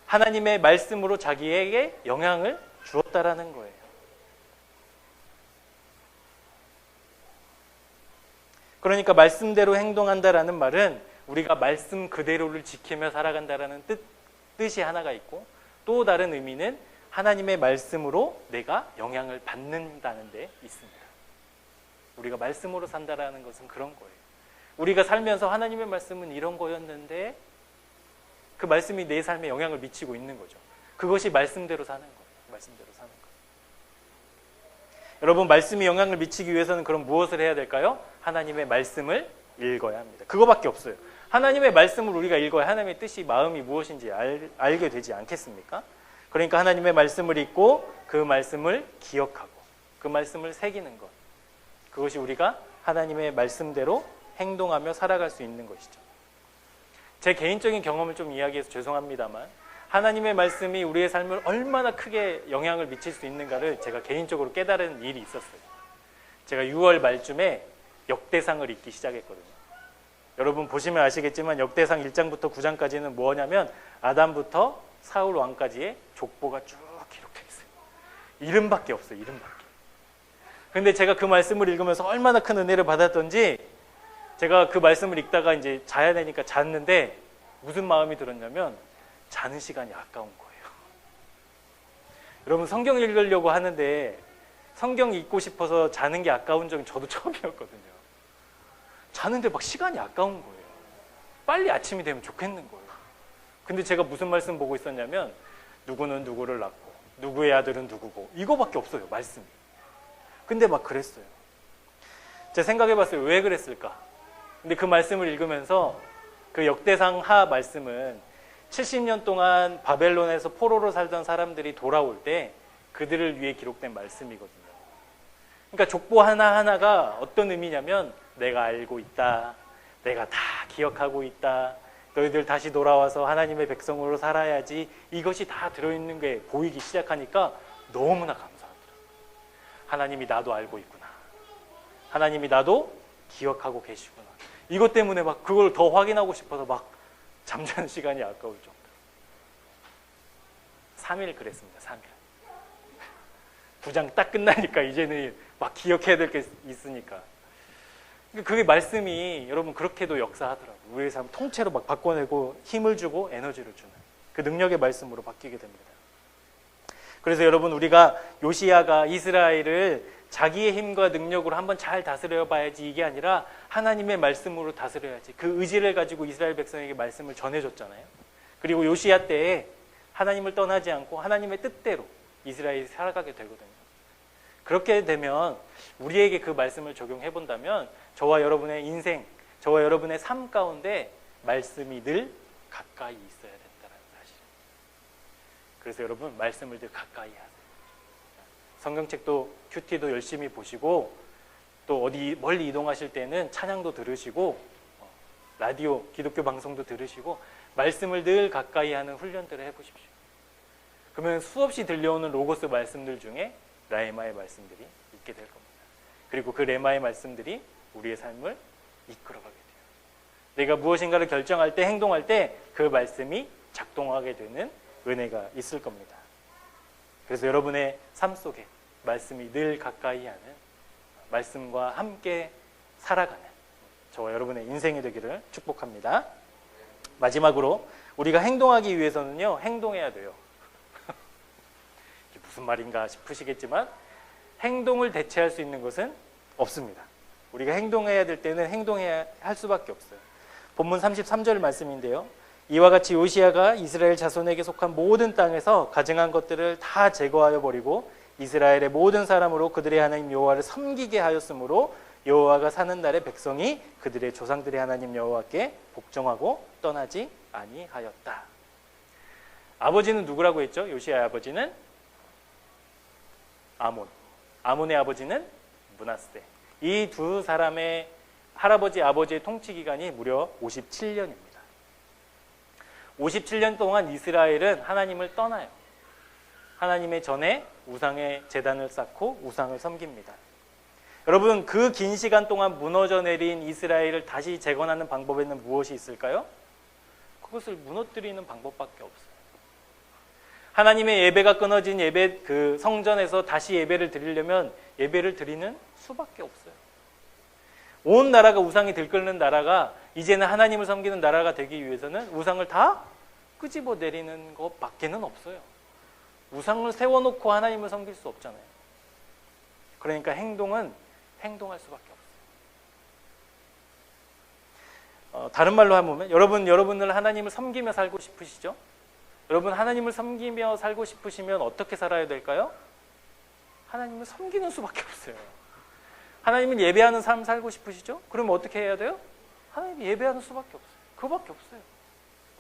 하나님의 말씀으로 자기에게 영향을 주었다라는 거예요. 그러니까 말씀대로 행동한다라는 말은 우리가 말씀 그대로를 지키며 살아간다라는 뜻이 하나가 있고, 또 다른 의미는 하나님의 말씀으로 내가 영향을 받는다는 데 있습니다. 우리가 말씀으로 산다라는 것은 그런 거예요. 우리가 살면서 하나님의 말씀은 이런 거였는데 그 말씀이 내 삶에 영향을 미치고 있는 거죠. 그것이 말씀대로 사는 거예요. 말씀대로 사는 거예요. 여러분, 말씀이 영향을 미치기 위해서는 그럼 무엇을 해야 될까요? 하나님의 말씀을 읽어야 합니다. 그거밖에 없어요. 하나님의 말씀을 우리가 읽어야 하나님의 뜻이, 마음이 무엇인지 알게 되지 않겠습니까? 그러니까 하나님의 말씀을 읽고 그 말씀을 기억하고 그 말씀을 새기는 것, 그것이 우리가 하나님의 말씀대로 행동하며 살아갈 수 있는 것이죠. 제 개인적인 경험을 좀 이야기해서 죄송합니다만 하나님의 말씀이 우리의 삶을 얼마나 크게 영향을 미칠 수 있는가를 제가 개인적으로 깨달은 일이 있었어요. 제가 6월 말쯤에 역대상을 읽기 시작했거든요. 여러분 보시면 아시겠지만 역대상 1장부터 9장까지는 뭐냐면 아담부터 사울 왕까지의 족보가 쭉 기록되어 있어요. 이름밖에 없어요. 이름밖에. 근데 제가 그 말씀을 읽으면서 얼마나 큰 은혜를 받았던지, 제가 그 말씀을 읽다가 이제 자야 되니까 잤는데 무슨 마음이 들었냐면 자는 시간이 아까운 거예요. 여러분, 성경 읽으려고 하는데 성경 읽고 싶어서 자는 게 아까운 적은 저도 처음이었거든요. 자는데 막 시간이 아까운 거예요. 빨리 아침이 되면 좋겠는 거예요. 근데 제가 무슨 말씀 보고 있었냐면 누구는 누구를 낳고 누구의 아들은 누구고, 이거밖에 없어요, 말씀이. 근데 막 그랬어요. 제가 생각해봤어요. 왜 그랬을까? 근데 그 말씀을 읽으면서 그 역대상 하 말씀은 70년 동안 바벨론에서 포로로 살던 사람들이 돌아올 때 그들을 위해 기록된 말씀이거든요. 그러니까 족보 하나하나가 어떤 의미냐면 내가 알고 있다, 내가 다 기억하고 있다, 너희들 다시 돌아와서 하나님의 백성으로 살아야지, 이것이 다 들어있는 게 보이기 시작하니까 너무나 감사하더라고요. 하나님이 나도 알고 있구나, 하나님이 나도 기억하고 계시구나. 이것 때문에 막 그걸 더 확인하고 싶어서 막 잠자는 시간이 아까울 정도. 3일 그랬습니다. 3일. 9장 딱 끝나니까 이제는 막 기억해야 될 게 있으니까. 그게 말씀이 여러분 그렇게도 역사하더라고요. 우리의 삶 통째로 막 바꿔내고 힘을 주고 에너지를 주는 그 능력의 말씀으로 바뀌게 됩니다. 그래서 여러분, 우리가 요시야가 이스라엘을 자기의 힘과 능력으로 한번 잘 다스려 봐야지, 이게 아니라 하나님의 말씀으로 다스려야지, 그 의지를 가지고 이스라엘 백성에게 말씀을 전해줬잖아요. 그리고 요시야 때에 하나님을 떠나지 않고 하나님의 뜻대로 이스라엘이 살아가게 되거든요. 그렇게 되면 우리에게 그 말씀을 적용해 본다면 저와 여러분의 인생, 저와 여러분의 삶 가운데 말씀이 늘 가까이 있어야 된다는 사실. 그래서 여러분, 말씀을 늘 가까이 하세요. 성경책도 큐티도 열심히 보시고, 또 어디 멀리 이동하실 때는 찬양도 들으시고, 라디오 기독교 방송도 들으시고, 말씀을 늘 가까이 하는 훈련들을 해보십시오. 그러면 수없이 들려오는 로고스 말씀들 중에 라헤마의 말씀들이 있게 될 겁니다. 그리고 그 레마의 말씀들이 우리의 삶을 이끌어가게 돼요. 내가 무엇인가를 결정할 때, 행동할 때 그 말씀이 작동하게 되는 은혜가 있을 겁니다. 그래서 여러분의 삶 속에 말씀이 늘 가까이 하는, 말씀과 함께 살아가는 저와 여러분의 인생이 되기를 축복합니다. 마지막으로 우리가 행동하기 위해서는요, 행동해야 돼요. 이게 무슨 말인가 싶으시겠지만 행동을 대체할 수 있는 것은 없습니다. 우리가 행동해야 될 때는 행동해야 할 수밖에 없어요. 본문 33절 말씀인데요. 이와 같이 요시야가 이스라엘 자손에게 속한 모든 땅에서 가증한 것들을 다 제거하여 버리고 이스라엘의 모든 사람으로 그들의 하나님 여호와를 섬기게 하였으므로 여호와가 사는 날에 백성이 그들의 조상들의 하나님 여호와께 복종하고 떠나지 아니하였다. 아버지는 누구라고 했죠? 요시야의 아버지는 아몬. 아몬의 아버지는 므낫세. 이 두 사람의 할아버지, 아버지의 통치 기간이 무려 57년입니다. 57년 동안 이스라엘은 하나님을 떠나요. 하나님의 전에 우상의 제단을 쌓고 우상을 섬깁니다. 여러분, 그 긴 시간 동안 무너져 내린 이스라엘을 다시 재건하는 방법에는 무엇이 있을까요? 그것을 무너뜨리는 방법밖에 없어요. 하나님의 예배가 끊어진 그 성전에서 다시 예배를 드리려면 예배를 드리는 수밖에 없어요. 온 나라가 우상이 들끓는 나라가 이제는 하나님을 섬기는 나라가 되기 위해서는 우상을 다 끄집어 내리는 것밖에는 없어요. 우상을 세워놓고 하나님을 섬길 수 없잖아요. 그러니까 행동은 행동할 수밖에 없어요. 다른 말로 하면 여러분을 하나님을 섬기며 살고 싶으시죠? 여러분 하나님을 섬기며 살고 싶으시면 어떻게 살아야 될까요? 하나님을 섬기는 수밖에 없어요. 하나님을 예배하는 삶 살고 싶으시죠? 그러면 어떻게 해야 돼요? 하나님을 예배하는 수밖에 없어요. 그거밖에 없어요.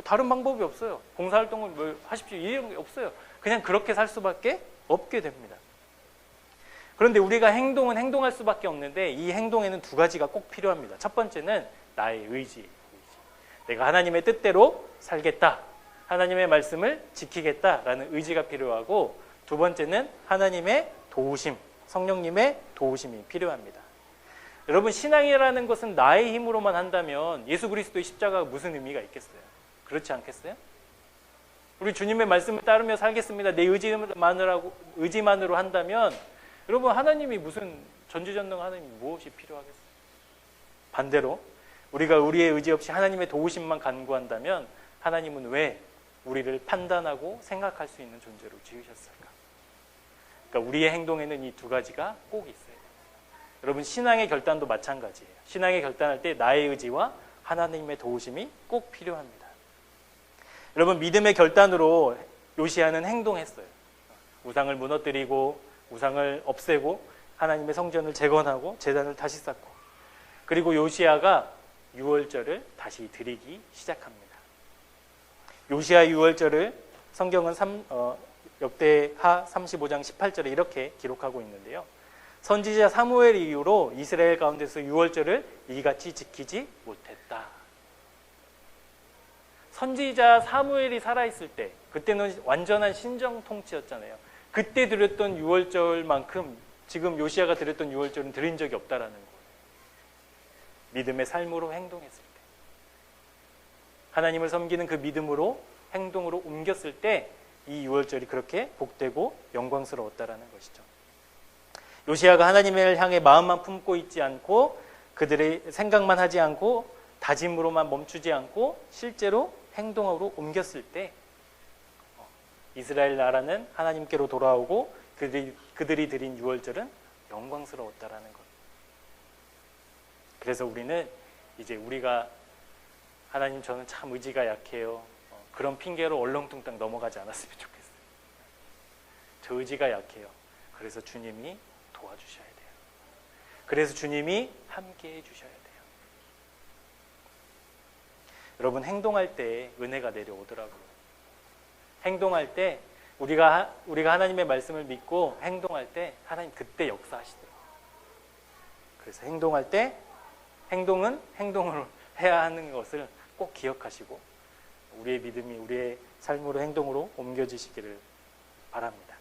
다른 방법이 없어요. 봉사활동을 뭐 하십시오 이런 게 없어요. 그냥 그렇게 살 수밖에 없게 됩니다. 그런데 우리가 행동할 수밖에 없는데 이 행동에는 두 가지가 꼭 필요합니다. 첫 번째는 나의 의지. 내가 하나님의 뜻대로 살겠다. 하나님의 말씀을 지키겠다라는 의지가 필요하고, 두 번째는 하나님의 도우심, 성령님의 도우심이 필요합니다. 여러분, 신앙이라는 것은 나의 힘으로만 한다면 예수 그리스도의 십자가가 무슨 의미가 있겠어요? 그렇지 않겠어요? 우리 주님의 말씀을 따르며 살겠습니다. 내 의지만으로 한다면 여러분, 하나님이 무슨 전지전능 하나님이 무엇이 필요하겠어요? 반대로 우리가 우리의 의지 없이 하나님의 도우심만 간구한다면 하나님은 왜 우리를 판단하고 생각할 수 있는 존재로 지으셨을까? 그러니까 우리의 행동에는 이 두 가지가 꼭 있어요. 여러분, 신앙의 결단도 마찬가지예요. 신앙의 결단할 때 나의 의지와 하나님의 도우심이 꼭 필요합니다. 여러분, 믿음의 결단으로 요시야는 행동했어요. 우상을 무너뜨리고 우상을 없애고 하나님의 성전을 재건하고 제단을 다시 쌓고, 그리고 요시야가 유월절을 다시 드리기 시작합니다. 요시야 유월절을 성경은 역대하 35장 18절에 이렇게 기록하고 있는데요. 선지자 사무엘 이후로 이스라엘 가운데서 유월절을 이같이 지키지 못했다. 선지자 사무엘이 살아있을 때, 그때는 완전한 신정 통치였잖아요. 그때 드렸던 유월절만큼 지금 요시야가 드렸던 유월절은 드린 적이 없다라는 거예요. 믿음의 삶으로 행동했을 때, 하나님을 섬기는 그 믿음으로 행동으로 옮겼을 때 이 유월절이 그렇게 복되고 영광스러웠다라는 것이죠. 요시야가 하나님을 향해 마음만 품고 있지 않고, 그들의 생각만 하지 않고, 다짐으로만 멈추지 않고 실제로 행동으로 옮겼을 때 이스라엘 나라는 하나님께로 돌아오고 그들이 드린 유월절은 영광스러웠다라는 것. 그래서 우리는 이제 우리가 하나님, 저는 참 의지가 약해요, 그런 핑계로 얼렁뚱땅 넘어가지 않았으면 좋겠어요. 저 의지가 약해요. 그래서 주님이 도와주셔야 돼요. 그래서 주님이 함께해 주셔야 돼요. 여러분, 행동할 때 은혜가 내려오더라고요. 행동할 때 우리가 하나님의 말씀을 믿고 행동할 때 하나님 그때 역사하시더라고요. 그래서 행동할 때 행동은 행동으로 해야 하는 것을 꼭 기억하시고 우리의 믿음이 우리의 삶으로 행동으로 옮겨지시기를 바랍니다.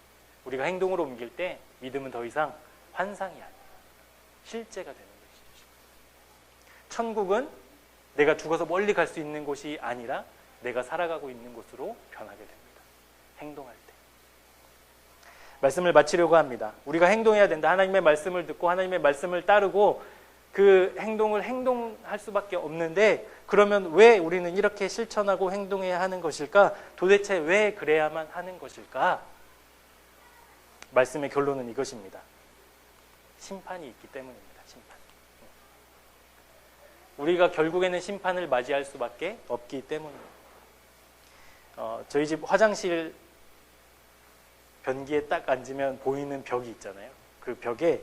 우리가 행동으로 옮길 때 믿음은 더 이상 환상이 아니에요. 실제가 되는 것이죠. 천국은 내가 죽어서 멀리 갈 수 있는 곳이 아니라 내가 살아가고 있는 곳으로 변하게 됩니다. 행동할 때. 말씀을 마치려고 합니다. 우리가 행동해야 된다. 하나님의 말씀을 듣고 하나님의 말씀을 따르고 그 행동을 행동할 수밖에 없는데, 그러면 왜 우리는 이렇게 실천하고 행동해야 하는 것일까? 도대체 왜 그래야만 하는 것일까? 말씀의 결론은 이것입니다. 심판이 있기 때문입니다. 심판. 우리가 결국에는 심판을 맞이할 수밖에 없기 때문입니다. 저희 집 화장실 변기에 딱 앉으면 보이는 벽이 있잖아요. 그 벽에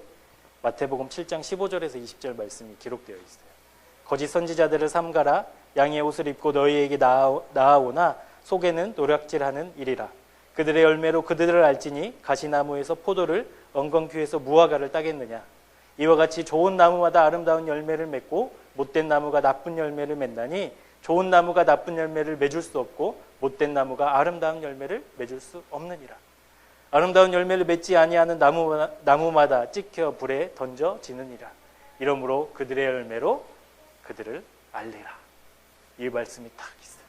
마태복음 7장 15절에서 20절 말씀이 기록되어 있어요. 거짓 선지자들을 삼가라. 양의 옷을 입고 너희에게 나아오나 속에는 노략질하는 일이라. 그들의 열매로 그들을 알지니 가시나무에서 포도를 엉겅퀴에서 무화과를 따겠느냐. 이와 같이 좋은 나무마다 아름다운 열매를 맺고 못된 나무가 나쁜 열매를 맺나니 좋은 나무가 나쁜 열매를 맺을 수 없고 못된 나무가 아름다운 열매를 맺을 수 없느니라. 아름다운 열매를 맺지 아니하는 나무마다 찍혀 불에 던져지느니라. 이러므로 그들의 열매로 그들을 알리라. 이 말씀이 딱 있어요.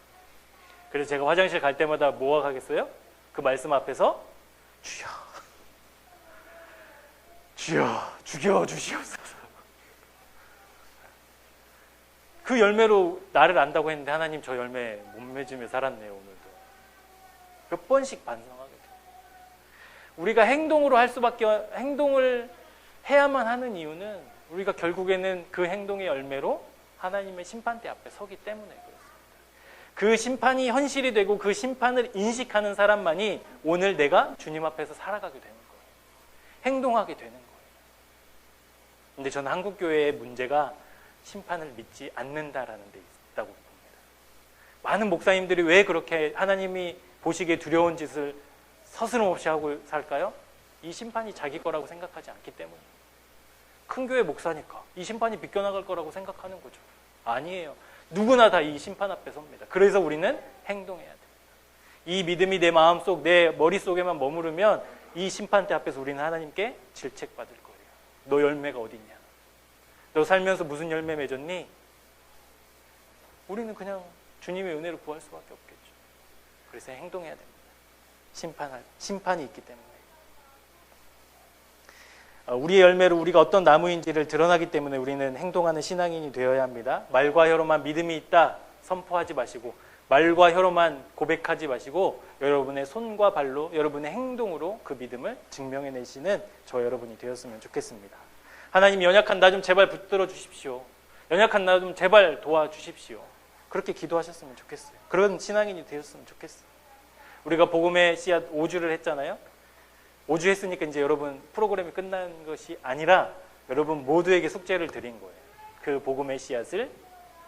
그래서 제가 화장실 갈 때마다 뭐 하겠어요? 그 말씀 앞에서 주여, 주여, 죽여 주시옵소서. 그 열매로 나를 안다고 했는데 하나님 저 열매 못 맺으며 살았네요. 오늘도 몇 번씩 반성하게 돼요. 우리가 행동을 해야만 하는 이유는 우리가 결국에는 그 행동의 열매로 하나님의 심판대 앞에 서기 때문에 그렇습니다. 그 심판이 현실이 되고 그 심판을 인식하는 사람만이 오늘 내가 주님 앞에서 살아가게 되는 거예요. 행동하게 되는 거예요. 근데 저는 한국교회의 문제가 심판을 믿지 않는다라는 데 있다고 봅니다. 많은 목사님들이 왜 그렇게 하나님이 보시기에 두려운 짓을 서스럼없이 하고 살까요? 이 심판이 자기 거라고 생각하지 않기 때문이에요. 큰 교회 목사니까 이 심판이 비껴나갈 거라고 생각하는 거죠. 아니에요. 누구나 다 이 심판 앞에 섭니다. 그래서 우리는 행동해야 됩니다. 이 믿음이 내 마음속, 내 머릿속에만 머무르면 이 심판대 앞에서 우리는 하나님께 질책받을 거예요. 너 열매가 어딨냐? 너 살면서 무슨 열매 맺었니? 우리는 그냥 주님의 은혜로 구할 수밖에 없겠죠. 그래서 행동해야 됩니다. 심판이 있기 때문에. 우리의 열매로 우리가 어떤 나무인지를 드러나기 때문에 우리는 행동하는 신앙인이 되어야 합니다. 말과 혀로만 믿음이 있다 선포하지 마시고, 말과 혀로만 고백하지 마시고, 여러분의 손과 발로, 여러분의 행동으로 그 믿음을 증명해내시는 저 여러분이 되었으면 좋겠습니다. 하나님, 연약한 나 좀 제발 붙들어 주십시오. 연약한 나 좀 제발 도와주십시오. 그렇게 기도하셨으면 좋겠어요. 그런 신앙인이 되었으면 좋겠어요. 우리가 복음의 씨앗 5주를 했잖아요. 5주 했으니까 이제 여러분 프로그램이 끝난 것이 아니라 여러분 모두에게 숙제를 드린 거예요. 그 복음의 씨앗을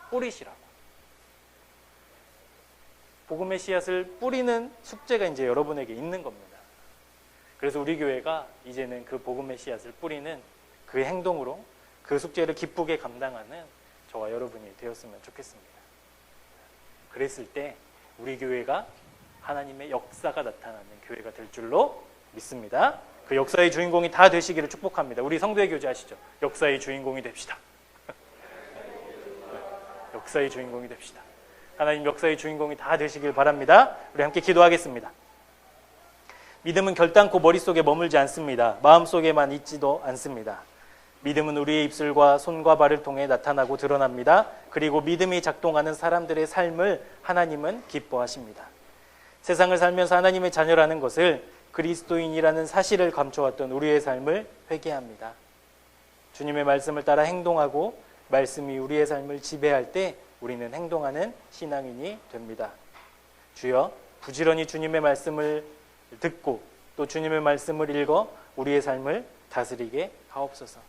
뿌리시라고. 복음의 씨앗을 뿌리는 숙제가 이제 여러분에게 있는 겁니다. 그래서 우리 교회가 이제는 그 복음의 씨앗을 뿌리는 그 행동으로 그 숙제를 기쁘게 감당하는 저와 여러분이 되었으면 좋겠습니다. 그랬을 때 우리 교회가 하나님의 역사가 나타나는 교회가 될 줄로 믿습니다. 그 역사의 주인공이 다 되시기를 축복합니다. 우리 성도의 교제 아시죠? 역사의 주인공이 됩시다. 역사의 주인공이 됩시다. 하나님 역사의 주인공이 다 되시길 바랍니다. 우리 함께 기도하겠습니다. 믿음은 결단코 머릿속에 머물지 않습니다. 마음속에만 있지도 않습니다. 믿음은 우리의 입술과 손과 발을 통해 나타나고 드러납니다. 그리고 믿음이 작동하는 사람들의 삶을 하나님은 기뻐하십니다. 세상을 살면서 하나님의 자녀라는 것을, 그리스도인이라는 사실을 감춰왔던 우리의 삶을 회개합니다. 주님의 말씀을 따라 행동하고 말씀이 우리의 삶을 지배할 때 우리는 행동하는 신앙인이 됩니다. 주여, 부지런히 주님의 말씀을 듣고 또 주님의 말씀을 읽어 우리의 삶을 다스리게 하옵소서.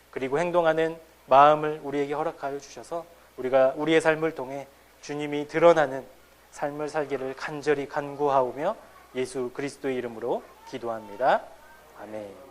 그리고 행동하는 마음을 우리에게 허락하여 주셔서 우리가 우리의 삶을 통해 주님이 드러나는 삶을 살기를 간절히 간구하오며 예수 그리스도의 이름으로 기도합니다. 아멘.